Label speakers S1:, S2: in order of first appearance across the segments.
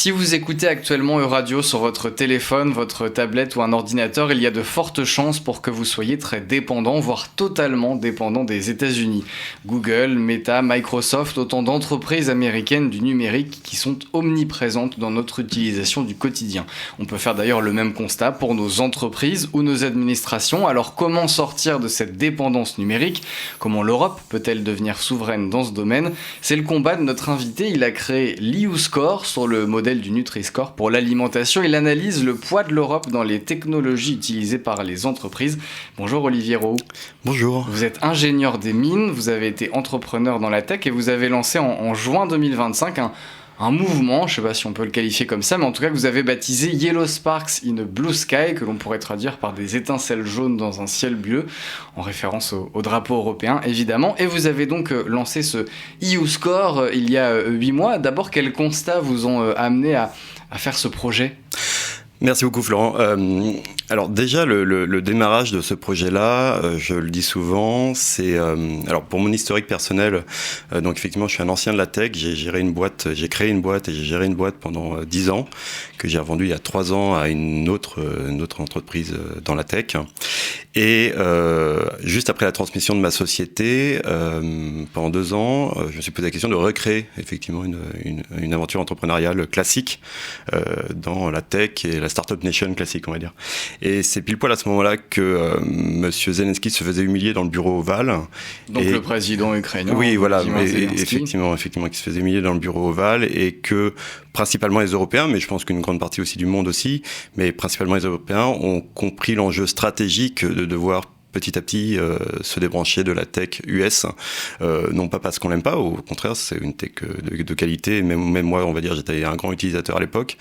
S1: Si vous écoutez actuellement Euradio sur votre téléphone, votre tablette ou un ordinateur, il y a de fortes chances pour que vous soyez très dépendant, voire totalement dépendant des États-Unis. Google, Meta, Microsoft, autant d'entreprises américaines du numérique qui sont omniprésentes dans notre utilisation du quotidien. On peut faire d'ailleurs le même constat pour nos entreprises ou nos administrations. Alors comment sortir de cette dépendance numérique ? Comment l'Europe peut-elle devenir souveraine dans ce domaine ? C'est le combat de notre invité. Il a créé l'EUScore sur le modèle du Nutri-Score pour l'alimentation. Il analyse le poids de l'Europe dans les technologies utilisées par les entreprises. Bonjour Olivier Roux.
S2: Bonjour.
S1: Vous êtes ingénieur des mines, vous avez été entrepreneur dans la tech et vous avez lancé en juin 2025 un mouvement, je ne sais pas si on peut le qualifier comme ça, mais en tout cas que vous avez baptisé Yellow Sparks in a Blue Sky, que l'on pourrait traduire par des étincelles jaunes dans un ciel bleu, en référence au drapeau européen évidemment. Et vous avez donc lancé ce EUScore il y a 8 mois. D'abord, quels constats vous ont amené à faire ce projet ?
S2: Merci beaucoup Florent. Alors déjà le démarrage de ce projet-là, je le dis souvent, c'est alors pour mon historique personnel, donc effectivement je suis un ancien de la tech, j'ai créé une boîte et j'ai géré une boîte pendant 10 ans que j'ai revendue il y a 3 ans à une autre entreprise dans la tech. Et juste après la transmission de ma société, pendant 2 ans, je me suis posé la question de recréer effectivement une aventure entrepreneuriale classique dans la tech et la Startup Nation classique, on va dire. Et c'est pile poil à ce moment-là que Monsieur Zelensky se faisait humilier dans le bureau ovale.
S1: Donc le président ukrainien.
S2: Oui, voilà, effectivement, qui se faisait humilier dans le bureau ovale et que principalement les Européens, mais je pense qu'une grande partie aussi du monde aussi, mais principalement les Européens ont compris l'enjeu stratégique de devoir petit à petit se débrancher de la tech US, non pas parce qu'on l'aime pas, au contraire c'est une tech de qualité, même moi on va dire j'étais un grand utilisateur à l'époque,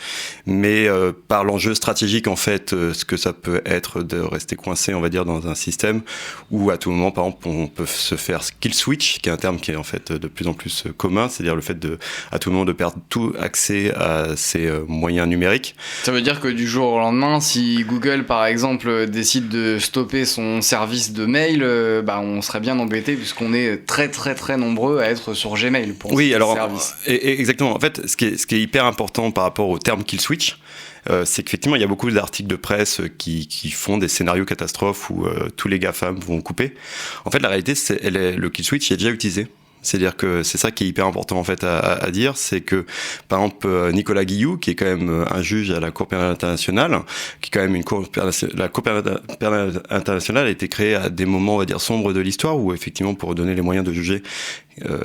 S2: mais par l'enjeu stratégique en fait, ce que ça peut être de rester coincé on va dire dans un système où à tout moment par exemple on peut se faire skill switch, qui est un terme qui est en fait de plus en plus commun, c'est-à-dire le fait de à tout moment de perdre tout accès à ces moyens numériques.
S1: Ça veut dire que du jour au lendemain, si Google par exemple décide de stopper son service de mail, on serait bien embêté puisqu'on est très très très nombreux à être sur Gmail pour ce service.
S2: Exactement. En fait, ce qui est hyper important par rapport au terme kill switch, c'est qu'effectivement il y a beaucoup d'articles de presse qui font des scénarios catastrophes où tous les GAFAM vont couper. En fait, la réalité, le kill switch est déjà utilisé. C'est-à-dire que c'est ça qui est hyper important en fait à dire, c'est que par exemple Nicolas Guillou, qui est quand même un juge à la Cour pénale internationale, qui est quand même la Cour pénale internationale a été créée à des moments on va dire sombres de l'histoire où effectivement pour donner les moyens de juger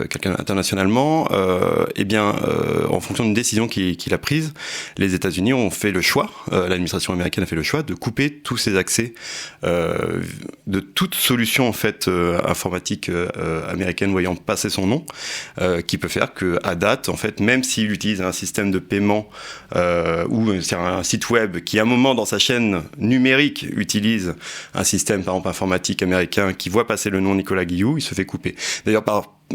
S2: quelqu'un internationalement, en fonction d'une décision qu'il a prise, les États-Unis ont fait le choix, l'administration américaine a fait le choix de couper tous ces accès de toute solution en fait informatique américaine voyant passer son nom, qui peut faire que à date en fait, même s'il utilise un système de paiement ou c'est un site web qui à un moment dans sa chaîne numérique utilise un système par exemple informatique américain qui voit passer le nom Nicolas Guillou, il se fait couper. D'ailleurs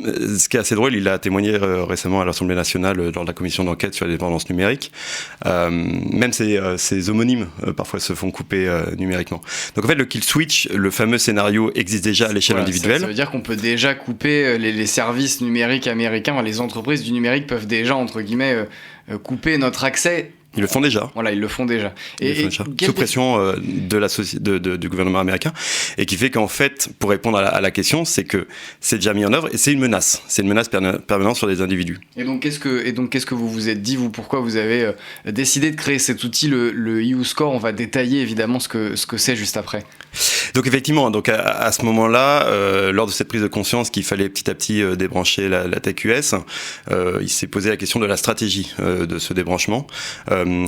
S2: ce qui est assez drôle, il a témoigné récemment à l'Assemblée nationale lors de la commission d'enquête sur la dépendance numérique. Même ses homonymes parfois se font couper numériquement. Donc en fait, le kill switch, le fameux scénario, existe déjà à l'échelle individuelle.
S1: Ça veut dire qu'on peut déjà couper les services numériques américains. Les entreprises du numérique peuvent déjà, entre guillemets, couper notre accès.
S2: Ils le font déjà.
S1: Voilà, ils le font déjà.
S2: Sous pression du gouvernement américain. Et qui fait qu'en fait, pour répondre à la question, c'est que c'est déjà mis en œuvre et c'est une menace. C'est une menace permanente sur des individus.
S1: Et donc, qu'est-ce que vous vous êtes dit, vous, pourquoi vous avez décidé de créer cet outil, le EUScore ? On va détailler évidemment ce que c'est juste après.
S2: Donc effectivement, à ce moment-là, lors de cette prise de conscience qu'il fallait petit à petit débrancher la tech US, il s'est posé la question de la stratégie de ce débranchement.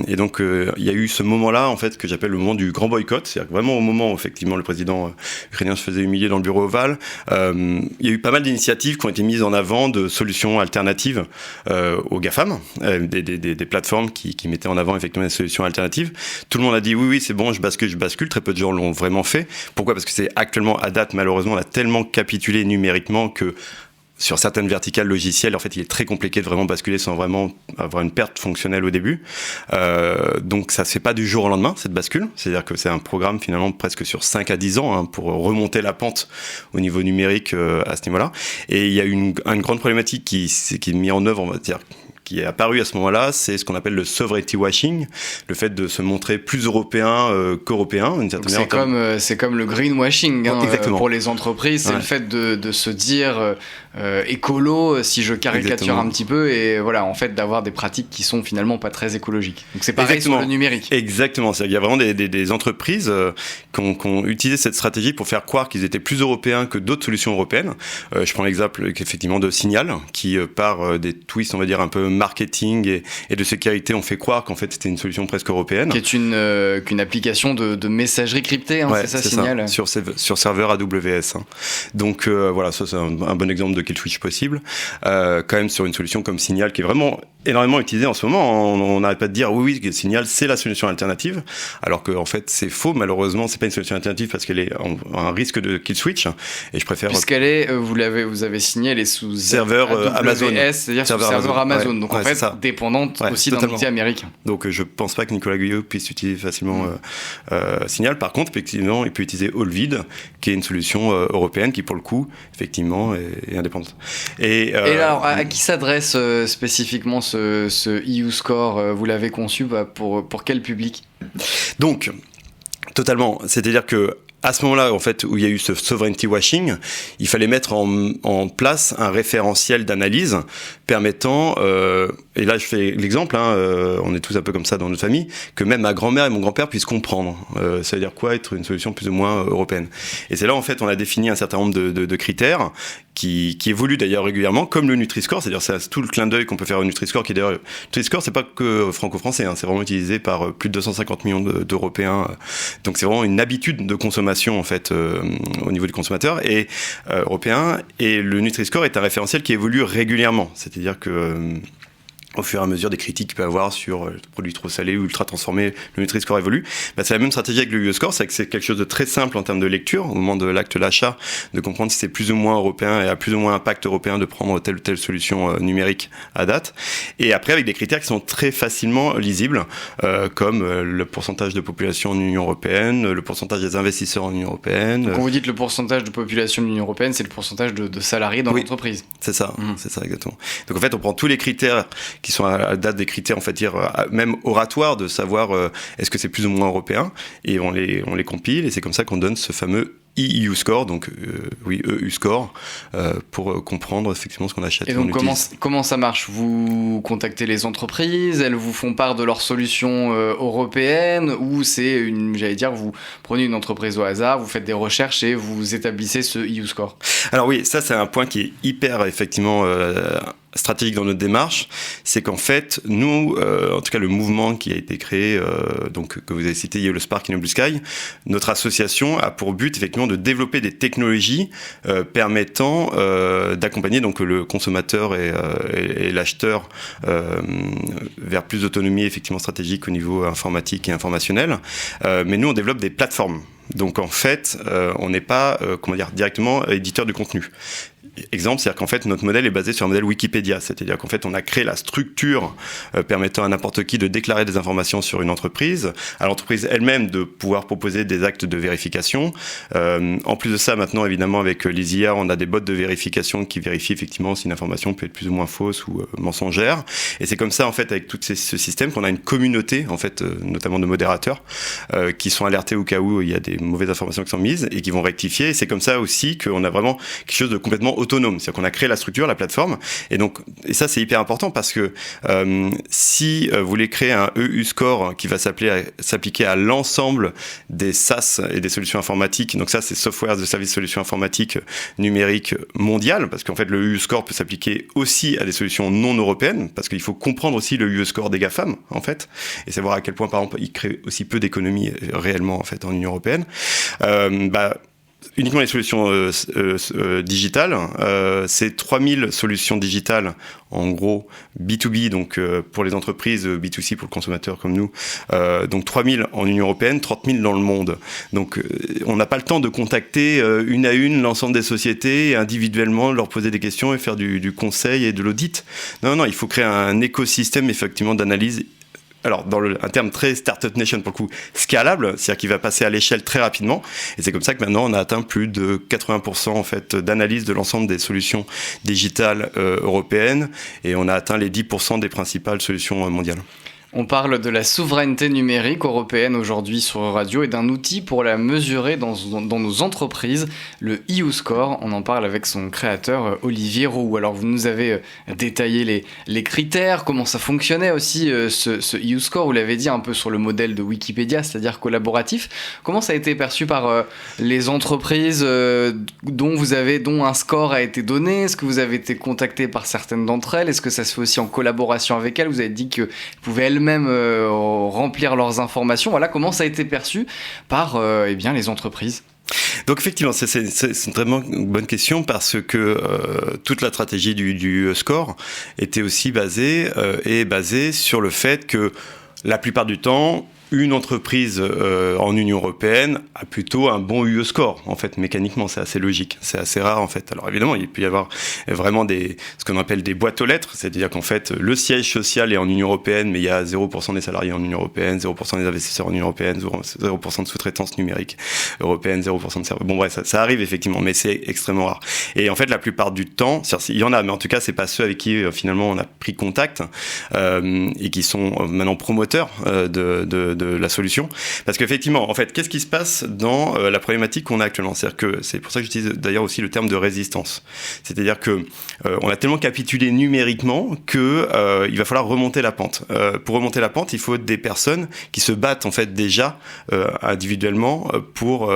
S2: Et donc il y a eu ce moment-là en fait que j'appelle le moment du grand boycott, c'est-à-dire que vraiment au moment où effectivement le président ukrainien se faisait humilier dans le bureau ovale, il y a eu pas mal d'initiatives qui ont été mises en avant de solutions alternatives aux GAFAM, des plateformes qui mettaient en avant effectivement des solutions alternatives. Tout le monde a dit oui c'est bon, je bascule. Très peu de gens l'ont vraiment fait. Pourquoi ? Parce que c'est actuellement à date malheureusement on a tellement capitulé numériquement que sur certaines verticales logicielles, en fait, il est très compliqué de vraiment basculer sans vraiment avoir une perte fonctionnelle au début. Donc, ça se fait pas du jour au lendemain, cette bascule. C'est-à-dire que c'est un programme, finalement, presque sur 5 à 10 ans, pour remonter la pente au niveau numérique à ce niveau-là. Et il y a une grande problématique qui est mise en œuvre, on va dire, qui est apparu à ce moment-là, c'est ce qu'on appelle le sovereignty washing, le fait de se montrer plus européen qu'européen, d'une certaine manière.
S1: C'est comme le greenwashing pour les entreprises, c'est
S2: ouais.
S1: le fait de se dire écolo, si je caricature
S2: Exactement.
S1: un petit peu, et voilà, en fait d'avoir des pratiques qui sont finalement pas très écologiques. Donc c'est pareil
S2: Exactement.
S1: sur le numérique.
S2: Exactement, il y a vraiment des entreprises qui ont utilisé cette stratégie pour faire croire qu'ils étaient plus européens que d'autres solutions européennes. Je prends l'exemple effectivement de Signal, qui par des twists, on va dire un peu marketing et de sécurité, ont fait croire qu'en fait c'était une solution presque européenne.
S1: Qui est qu'une application de messagerie cryptée,
S2: ouais,
S1: c'est ça, Signal.
S2: Ça, sur serveur AWS. Hein. Donc voilà, ça c'est un bon exemple de kill switch possible. Quand même sur une solution comme Signal, qui est vraiment énormément utilisée en ce moment. On n'arrête pas de dire oui, Signal c'est la solution alternative, alors que en fait c'est faux. Malheureusement, c'est pas une solution alternative parce qu'elle est un risque de kill switch. Et je préfère.
S1: Puisqu'elle est, vous avez signé, elle est sous
S2: serveur
S1: Amazon, c'est-à-dire sous serveur Amazon.
S2: Ouais,
S1: donc en fait dépendante aussi d'un outil américain.
S2: Donc je pense pas que Nicolas Guyot puisse utiliser facilement Signal. Par contre, effectivement, il peut utiliser Allvid, qui est une solution européenne qui pour le coup effectivement est indépendante.
S1: Et alors à qui s'adresse spécifiquement ce EU Score, vous l'avez conçu pour quel public?
S2: Donc, totalement. C'est-à-dire que à ce moment-là, en fait, où il y a eu ce sovereignty washing, il fallait mettre en place un référentiel d'analyse permettant, et là je fais l'exemple, on est tous un peu comme ça dans notre famille, que même ma grand-mère et mon grand-père puissent comprendre. Ça veut dire quoi être une solution plus ou moins européenne. Et c'est là, en fait, on a défini un certain nombre de critères qui évoluent d'ailleurs régulièrement, comme le Nutri-Score, c'est-à-dire c'est tout le clin d'œil qu'on peut faire au Nutri-Score, qui d'ailleurs, Nutri-Score, c'est pas que franco-français, c'est vraiment utilisé par plus de 250 millions d'Européens. Donc c'est vraiment une habitude de consommation, en fait, au niveau du consommateur et européen. Et le Nutri-Score est un référentiel qui évolue régulièrement. C'est-à-dire que au fur et à mesure des critiques qu'il peut y avoir sur produits trop salés ou ultra transformés, le Nutri-Score évolue. C'est la même stratégie avec le UE Score, c'est que c'est quelque chose de très simple en termes de lecture, au moment de l'acte d'achat, de comprendre si c'est plus ou moins européen et a plus ou moins impact européen de prendre telle ou telle solution numérique à date. Et après, avec des critères qui sont très facilement lisibles, comme le pourcentage de population en Union européenne, le pourcentage des investisseurs en Union européenne.
S1: Donc, quand vous dites le pourcentage de population de l'Union européenne, c'est le pourcentage de salariés dans l'entreprise.
S2: C'est ça, c'est ça exactement. Donc en fait, on prend tous les critères qui sont à date des critères, on va dire, même oratoires, de savoir est-ce que c'est plus ou moins européen, et on les compile, et c'est comme ça qu'on donne ce fameux EU Score, donc EU Score, pour comprendre effectivement ce qu'on achète.
S1: Et donc comment ça marche? Vous contactez les entreprises, elles vous font part de leurs solutions européennes, ou c'est vous prenez une entreprise au hasard, vous faites des recherches et vous établissez ce EU Score?
S2: Alors oui, ça c'est un point qui est hyper effectivement stratégique dans notre démarche, c'est qu'en fait, nous, en tout cas le mouvement qui a été créé, donc que vous avez cité, Yellow Spark et No Blue Sky, notre association a pour but effectivement de développer des technologies permettant d'accompagner donc le consommateur et l'acheteur vers plus d'autonomie effectivement stratégique au niveau informatique et informationnel. Mais nous, on développe des plateformes. Donc en fait, on n'est pas directement éditeur de contenu. Exemple, c'est-à-dire qu'en fait notre modèle est basé sur un modèle Wikipédia, c'est-à-dire qu'en fait on a créé la structure permettant à n'importe qui de déclarer des informations sur une entreprise, à l'entreprise elle-même de pouvoir proposer des actes de vérification. En plus de ça, maintenant évidemment avec les IA, on a des bots de vérification qui vérifient effectivement si une information peut être plus ou moins fausse ou mensongère. Et c'est comme ça en fait avec tout ce système qu'on a une communauté en fait, notamment de modérateurs qui sont alertés au cas où il y a des mauvaises informations qui sont mises et qui vont rectifier. Et c'est comme ça aussi qu'on a vraiment quelque chose de complètement autonome, c'est-à-dire qu'on a créé la structure, la plateforme, et ça c'est hyper important parce que si vous voulez créer un EU Score qui va s'appliquer à l'ensemble des SaaS et des solutions informatiques, donc ça c'est Software as a Service solutions informatiques numériques mondiales, parce qu'en fait le EU Score peut s'appliquer aussi à des solutions non européennes, parce qu'il faut comprendre aussi le EU Score des GAFAM en fait, et savoir à quel point par exemple il crée aussi peu d'économies réellement en fait en Union européenne. Uniquement les solutions digitales, c'est 3000 solutions digitales en gros B2B, donc pour les entreprises, B2C pour le consommateur comme nous, donc 3000 en Union européenne, 30 000 dans le monde. Donc on n'a pas le temps de contacter une à une l'ensemble des sociétés et individuellement leur poser des questions et faire du conseil et de l'audit. Non, il faut créer un écosystème effectivement d'analyse alors un terme très Startup Nation pour le coup, scalable, c'est-à-dire qu'il va passer à l'échelle très rapidement. Et c'est comme ça que maintenant on a atteint plus de 80% en fait d'analyse de l'ensemble des solutions digitales européennes, et on a atteint les 10% des principales solutions mondiales.
S1: On parle de la souveraineté numérique européenne aujourd'hui sur Radio et d'un outil pour la mesurer dans nos entreprises, le EU Score. On en parle avec son créateur Olivier Roux. Alors vous nous avez détaillé les critères, comment ça fonctionnait aussi ce EU Score. Vous l'avez dit un peu sur le modèle de Wikipédia, c'est-à-dire collaboratif. Comment ça a été perçu par les entreprises dont un score a été donné? Est-ce que vous avez été contacté par certaines d'entre elles? Est-ce que ça se fait aussi en collaboration avec elles? Vous avez dit que vous pouvez elles-mêmes remplir leurs informations. Voilà comment ça a été perçu par les entreprises.
S2: Donc effectivement, c'est vraiment une bonne question parce que toute la stratégie du score était aussi basée sur le fait que la plupart du temps, une entreprise en Union européenne a plutôt un bon UE score. En fait, mécaniquement, c'est assez logique. C'est assez rare, en fait. Alors évidemment, il peut y avoir vraiment ce qu'on appelle des boîtes aux lettres. C'est-à-dire qu'en fait, le siège social est en Union européenne, mais il y a 0% des salariés en Union européenne, 0% des investisseurs en Union européenne, 0% de sous-traitance numérique européenne, 0% de serveurs. Bon bref, ça arrive effectivement, mais c'est extrêmement rare. Et en fait, la plupart du temps, il y en a, mais en tout cas, c'est pas ceux avec qui finalement on a pris contact et qui sont maintenant promoteurs de la solution, parce qu'effectivement, en fait, qu'est-ce qui se passe dans la problématique qu'on a actuellement? C'est-à-dire que c'est pour ça que j'utilise d'ailleurs aussi le terme de résistance. C'est-à-dire que on a tellement capitulé numériquement que il va falloir remonter la pente. Pour remonter la pente, il faut des personnes qui se battent en fait déjà individuellement pour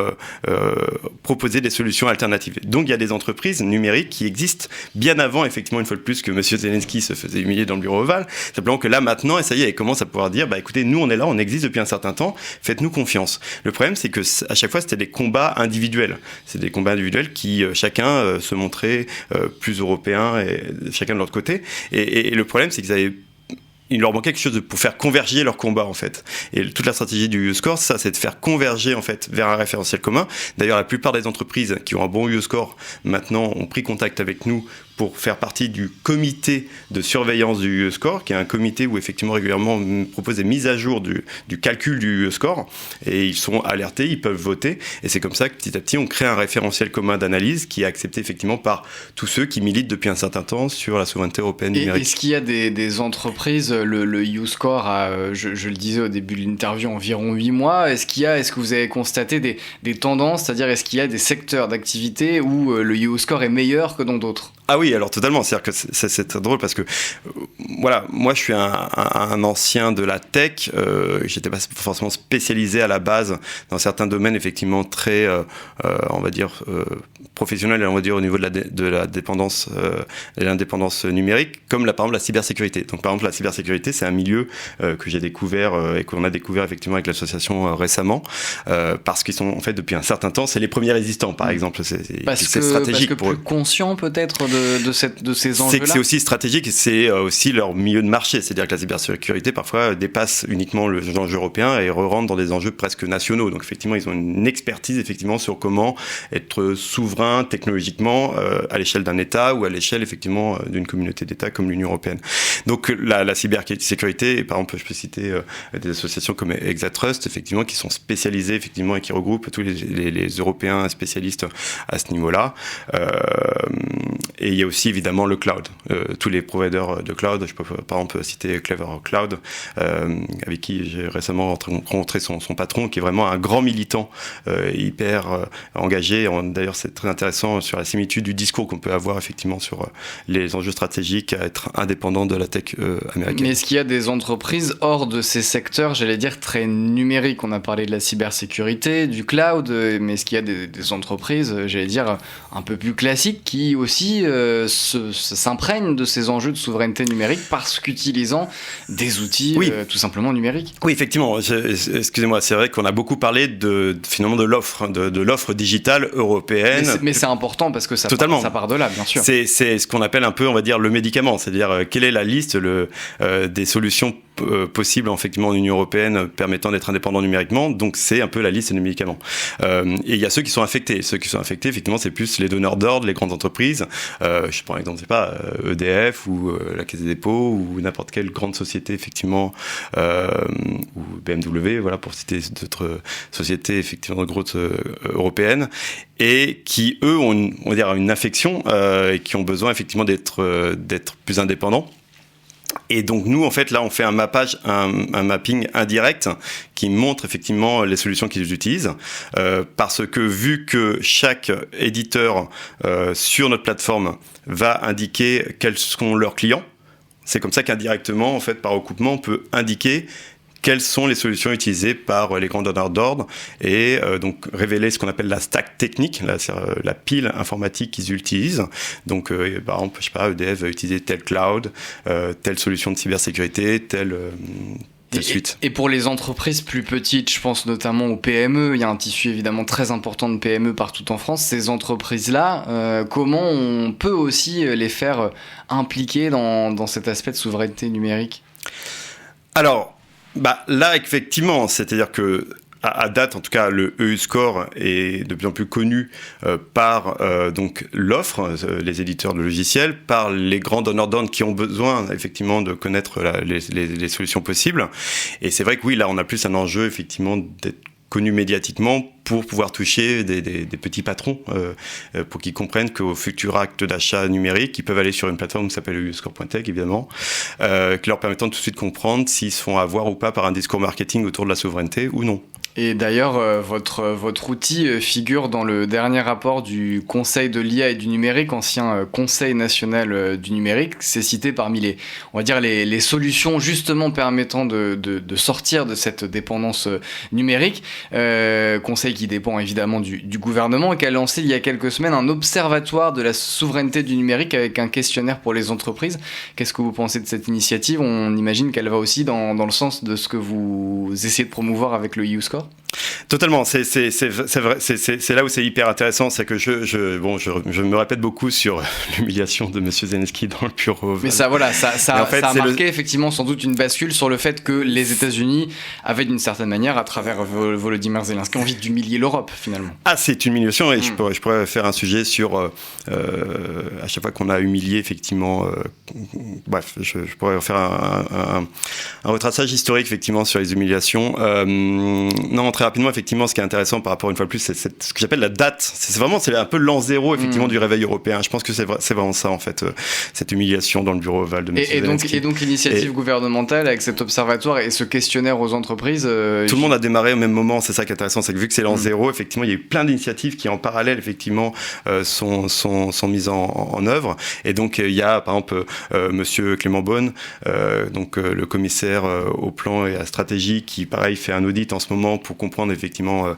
S2: proposer des solutions alternatives. Donc il y a des entreprises numériques qui existent bien avant, effectivement, une fois de plus, que Monsieur Zelensky se faisait humilier dans le bureau ovale. Simplement que là maintenant, et ça y est, il commence à pouvoir dire, écoutez, nous on est là, on existe depuis un certain temps, faites-nous confiance. Le problème, c'est que à chaque fois, c'était des combats individuels. C'est des combats individuels qui, chacun se montrait plus européen, et chacun de leur côté. Et le problème, c'est il leur manquait quelque chose pour faire converger leur combat, en fait. Et toute la stratégie du score, c'est de faire converger, en fait, vers un référentiel commun. D'ailleurs, la plupart des entreprises qui ont un bon score, maintenant, ont pris contact avec nous pour faire partie du comité de surveillance du score, qui est un comité où effectivement régulièrement on propose des mises à jour du calcul du score, et ils sont alertés, ils peuvent voter, et c'est comme ça que petit à petit on crée un référentiel commun d'analyse qui est accepté effectivement par tous ceux qui militent depuis un certain temps sur la souveraineté européenne numérique.
S1: Est-ce qu'il y a des entreprises, le EU Score a, je le disais au début de l'interview, environ 8 mois, est-ce que vous avez constaté des tendances, c'est-à-dire est-ce qu'il y a des secteurs d'activité où le EU Score est meilleur que dans d'autres?
S2: Ah oui, alors totalement, c'est-à-dire que c'est très drôle parce que voilà, moi je suis un ancien de la tech, j'étais pas forcément spécialisé à la base dans certains domaines effectivement très, on va dire, professionnels, on va dire au niveau de la dépendance et l'indépendance numérique, comme par exemple la cybersécurité. Donc par exemple la cybersécurité, c'est un milieu que j'ai découvert et qu'on a découvert effectivement avec l'association récemment, parce qu'ils sont en fait depuis un certain temps, c'est les premiers résistants par exemple, c'est stratégique pour eux.
S1: Plus conscient peut-être de ces enjeux-là.
S2: C'est que c'est aussi stratégique, c'est aussi leur milieu de marché. C'est-à-dire que la cybersécurité, parfois, dépasse uniquement les enjeux européens et rentre dans des enjeux presque nationaux. Donc, effectivement, ils ont une expertise, effectivement, sur comment être souverain technologiquement à l'échelle d'un État ou à l'échelle, effectivement, d'une communauté d'États comme l'Union européenne. Donc, la cybersécurité, par exemple, je peux citer des associations comme Exatrust, effectivement, qui sont spécialisées, effectivement, et qui regroupent tous les Européens spécialistes à ce niveau-là. Et il y a aussi évidemment le cloud. Tous les providers de cloud, je peux par exemple citer Clever Cloud, avec qui j'ai récemment rencontré son patron, qui est vraiment un grand militant, hyper engagé. D'ailleurs, c'est très intéressant sur la similitude du discours qu'on peut avoir effectivement sur les enjeux stratégiques à être indépendant de la tech américaine.
S1: Mais est-ce qu'il y a des entreprises hors de ces secteurs, j'allais dire, très numériques? On a parlé de la cybersécurité, du cloud, mais est-ce qu'il y a des entreprises, j'allais dire, un peu plus classiques qui aussi s'imprègnent de ces enjeux de souveraineté numérique parce qu'utilisant des outils tout simplement numériques?
S2: Oui, effectivement. Excusez-moi, c'est vrai qu'on a beaucoup parlé finalement de l'offre digitale européenne.
S1: Mais c'est important parce que ça part de là, bien sûr.
S2: C'est ce qu'on appelle un peu, on va dire, le médicament, c'est-à-dire quelle est la liste des solutions possibles effectivement en Union européenne permettant d'être indépendant numériquement. Donc c'est un peu la liste des médicaments. Et il y a ceux qui sont infectés. Ceux qui sont infectés, effectivement, c'est plus les donneurs d'ordre, les grandes entreprises. Je prends l'exemple, EDF ou la Caisse des dépôts ou n'importe quelle grande société, effectivement, ou BMW, voilà, pour citer d'autres sociétés, effectivement, grosses européennes, et qui, eux, ont on va dire, une infection et qui ont besoin, effectivement, d'être plus indépendants. Et donc nous, en fait, là, on fait un mapping indirect qui montre effectivement les solutions qu'ils utilisent, parce que vu que chaque éditeur sur notre plateforme va indiquer quels sont leurs clients, c'est comme ça qu'indirectement, en fait, par recoupement, on peut indiquer quelles sont les solutions utilisées par les grands donneurs d'ordre et donc révéler ce qu'on appelle la stack technique, la pile informatique qu'ils utilisent. Donc, par exemple, je sais pas, EDF va utiliser tel cloud, telle solution de cybersécurité, telle suite.
S1: Et pour les entreprises plus petites, je pense notamment aux PME, il y a un tissu évidemment très important de PME partout en France. Ces entreprises-là, comment on peut aussi les faire impliquer dans cet aspect de souveraineté numérique ?
S2: Alors, là, effectivement, c'est-à-dire que à date, en tout cas, le EU Score est de plus en plus connu par donc l'offre, les éditeurs de logiciels, par les grands donneurs d'ordre qui ont besoin effectivement de connaître les solutions possibles. Et c'est vrai que oui, là, on a plus un enjeu effectivement d'être connu médiatiquement pour pouvoir toucher des petits patrons pour qu'ils comprennent qu'au futur acte d'achat numérique, ils peuvent aller sur une plateforme qui s'appelle euscore.tech évidemment, qui leur permettant de tout de suite comprendre s'ils se font avoir ou pas par un discours marketing autour de la souveraineté ou non.
S1: Et d'ailleurs, votre outil figure dans le dernier rapport du Conseil de l'IA et du numérique, ancien Conseil national du numérique. C'est cité parmi les solutions justement permettant de sortir de cette dépendance numérique. Conseil qui dépend évidemment du gouvernement et qui a lancé il y a quelques semaines un observatoire de la souveraineté du numérique avec un questionnaire pour les entreprises. Qu'est-ce que vous pensez de cette initiative ? On imagine qu'elle va aussi dans le sens de ce que vous essayez de promouvoir avec le eScore ?
S2: Totalement, c'est vrai, c'est là où c'est hyper intéressant, c'est que je me répète beaucoup sur l'humiliation de Monsieur Zelensky dans le bureau.
S1: Mais ça a marqué effectivement sans doute une bascule sur le fait que les États-Unis avaient d'une certaine manière, à travers Volodymyr Zelensky, envie d'humilier l'Europe finalement.
S2: Ah, c'est une humiliation et je pourrais faire un sujet sur à chaque fois qu'on a humilié effectivement. Bref, je pourrais faire un retraçage historique effectivement sur les humiliations. Non, très rapidement, effectivement, ce qui est intéressant par rapport, une fois de plus, c'est ce que j'appelle la date. C'est un peu l'an zéro, effectivement, du réveil européen. Je pense que c'est vraiment ça, en fait, cette humiliation dans le bureau ovale de M. Zelensky.
S1: Et donc, l'initiative gouvernementale avec cet observatoire et ce questionnaire aux entreprises...
S2: Tout le monde a démarré au même moment, c'est ça qui est intéressant, c'est que vu que c'est l'an zéro, effectivement, il y a eu plein d'initiatives qui, en parallèle, effectivement, sont mises en œuvre. Et donc, il y a, par exemple, Monsieur Clément Beaune, donc le commissaire au plan et à la stratégie, qui, pareil, fait un audit en ce moment pour comprendre effectivement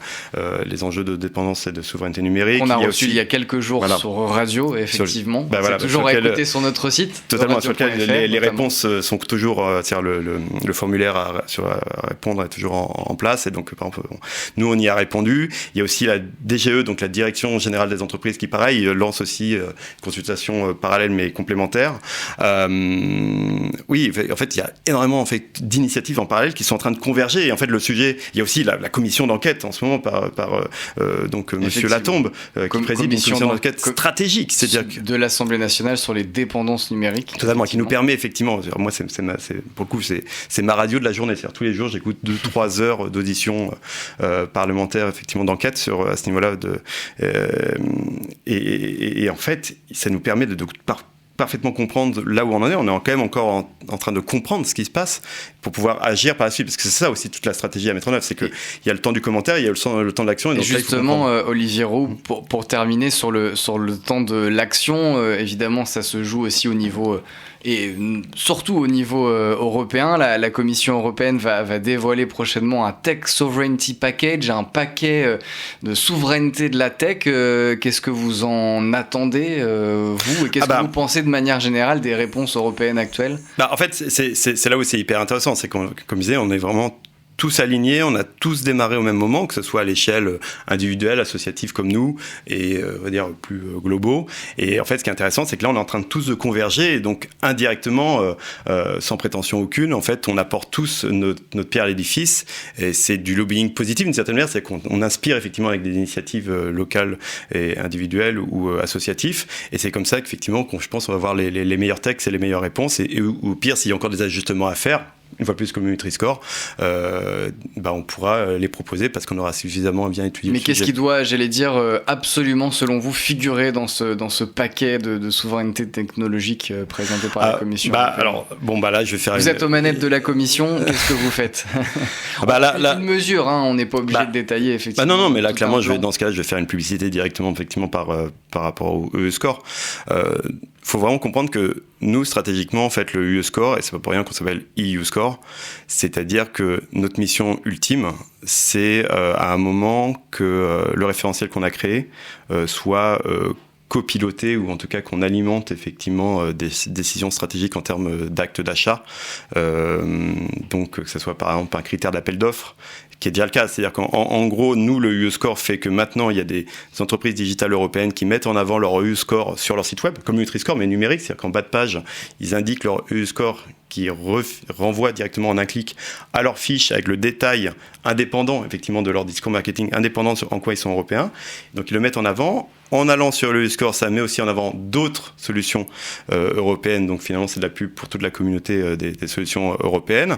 S2: les enjeux de dépendance et de souveraineté numérique.
S1: On a reçu il y a quelques jours sur Radio, effectivement. C'est toujours à écouter sur notre site.
S2: Totalement, sur lequel les réponses sont toujours, c'est-à-dire le formulaire à répondre est toujours en place. Et donc, par exemple, nous, on y a répondu. Il y a aussi la DGE, donc la Direction Générale des Entreprises, qui, pareil, lance aussi une consultation parallèle mais complémentaire. Oui, en fait, il y a énormément d'initiatives en parallèle qui sont en train de converger. Et en fait, le sujet, il y a aussi la commission d'enquête en ce moment par Monsieur Latombe qui préside une commission d'enquête stratégique, c'est-à-dire
S1: de l'Assemblée nationale sur les dépendances numériques.
S2: Totalement, qui nous permet effectivement. Moi, pour le coup, c'est ma radio de la journée. C'est-à-dire tous les jours, j'écoute 2-3 heures d'audition parlementaire, effectivement, d'enquête à ce niveau-là. Et en fait, ça nous permet de parfaitement comprendre là où on en est. On est quand même encore en train de comprendre ce qui se passe pour pouvoir agir par la suite. Parce que c'est ça aussi toute la stratégie à mettre en œuvre. C'est qu'il y a le temps du commentaire, il y a le temps de l'action. Et donc
S1: justement, Olivier Roux, pour terminer sur le temps de l'action, évidemment, ça se joue aussi au niveau... Et surtout au niveau européen, la Commission européenne va dévoiler prochainement un Tech Sovereignty Package, un paquet de souveraineté de la tech. Qu'est-ce que vous en attendez, vous ? Et qu'est-ce que vous pensez de manière générale des réponses européennes actuelles ?
S2: En fait, c'est là où c'est hyper intéressant. C'est comme je disais, on est vraiment tous alignés, on a tous démarré au même moment, que ce soit à l'échelle individuelle, associative comme nous, et on va dire plus globaux. Et en fait, ce qui est intéressant, c'est que là, on est en train de tous de converger, et donc indirectement, sans prétention aucune, en fait, on apporte tous notre pierre à l'édifice, et c'est du lobbying positif d'une certaine manière, c'est qu'on inspire effectivement avec des initiatives locales et individuelles ou associatives, et c'est comme ça qu'effectivement, je pense, on va avoir les meilleurs textes et les meilleures réponses, et au pire, s'il y a encore des ajustements à faire, une fois plus comme Nutri-Score, on pourra les proposer parce qu'on aura suffisamment bien étudié.
S1: Mais qu'est-ce qui doit, j'allais dire, absolument, selon vous, figurer dans ce paquet de souveraineté technologique présenté par la Commission européenne ?
S2: Là, je vais faire...
S1: Vous êtes aux manettes de la Commission, qu'est-ce que vous faites ? Une mesure, on n'est pas obligé de détailler, effectivement.
S2: Non, mais là, clairement, dans ce cas, je vais faire une publicité directement, effectivement, par rapport au UE-Score. Faut vraiment comprendre que nous, stratégiquement, en fait, le UE-Score, et c'est pas pour rien qu'on s'appelle EU-Score, c'est-à-dire que notre mission ultime, c'est à un moment que le référentiel qu'on a créé soit copiloté, ou en tout cas qu'on alimente effectivement des décisions stratégiques en termes d'actes d'achat. Donc que ce soit par exemple un critère d'appel d'offres, qui est déjà le cas. C'est-à-dire qu'en gros, nous, le UE-Score fait que maintenant, il y a des entreprises digitales européennes qui mettent en avant leur UE-Score sur leur site web, comme Nutri-Score, mais numérique. C'est-à-dire qu'en bas de page, ils indiquent leur UE-Score qui renvoie directement en un clic à leur fiche avec le détail indépendant, effectivement, de leur discours marketing, indépendant sur en quoi ils sont européens. Donc, ils le mettent en avant. En allant sur le score, ça met aussi en avant d'autres solutions européennes. Donc finalement, c'est de la pub pour toute la communauté des solutions européennes.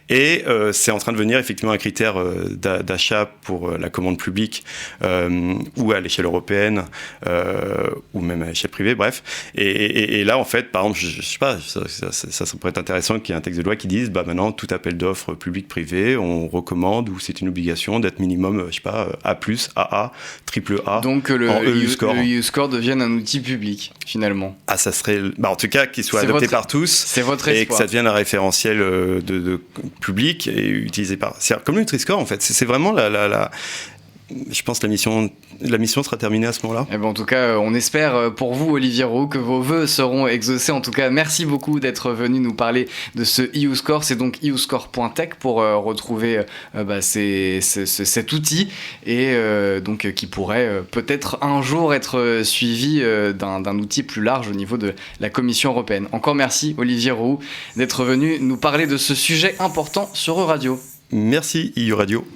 S2: Et c'est en train de devenir effectivement un critère d'achat pour la commande publique ou à l'échelle européenne ou même à l'échelle privée, bref. Et là, en fait, par exemple, je sais pas, ça pourrait être intéressant qu'il y ait un texte de loi qui dise, maintenant, tout appel d'offres public-privé, on recommande, ou c'est une obligation d'être minimum, je sais pas, A+, AA, triple A.
S1: Donc le EU-Score devienne un outil public, finalement.
S2: Ça serait... en tout cas, qu'il soit adopté par tous.
S1: C'est votre espoir.
S2: Et que ça devienne un référentiel de public et utilisé par... C'est comme le Nutri-Score, en fait. C'est vraiment je pense que la mission sera terminée à ce moment-là.
S1: En tout cas, on espère pour vous, Olivier Roux, que vos vœux seront exaucés. En tout cas, merci beaucoup d'être venu nous parler de ce EU-Score. C'est donc euscore.tech pour retrouver cet outil et donc qui pourrait peut-être un jour être suivi d'un outil plus large au niveau de la Commission européenne. Encore merci, Olivier Roux, d'être venu nous parler de ce sujet important sur Euradio.
S2: Merci, EU Radio.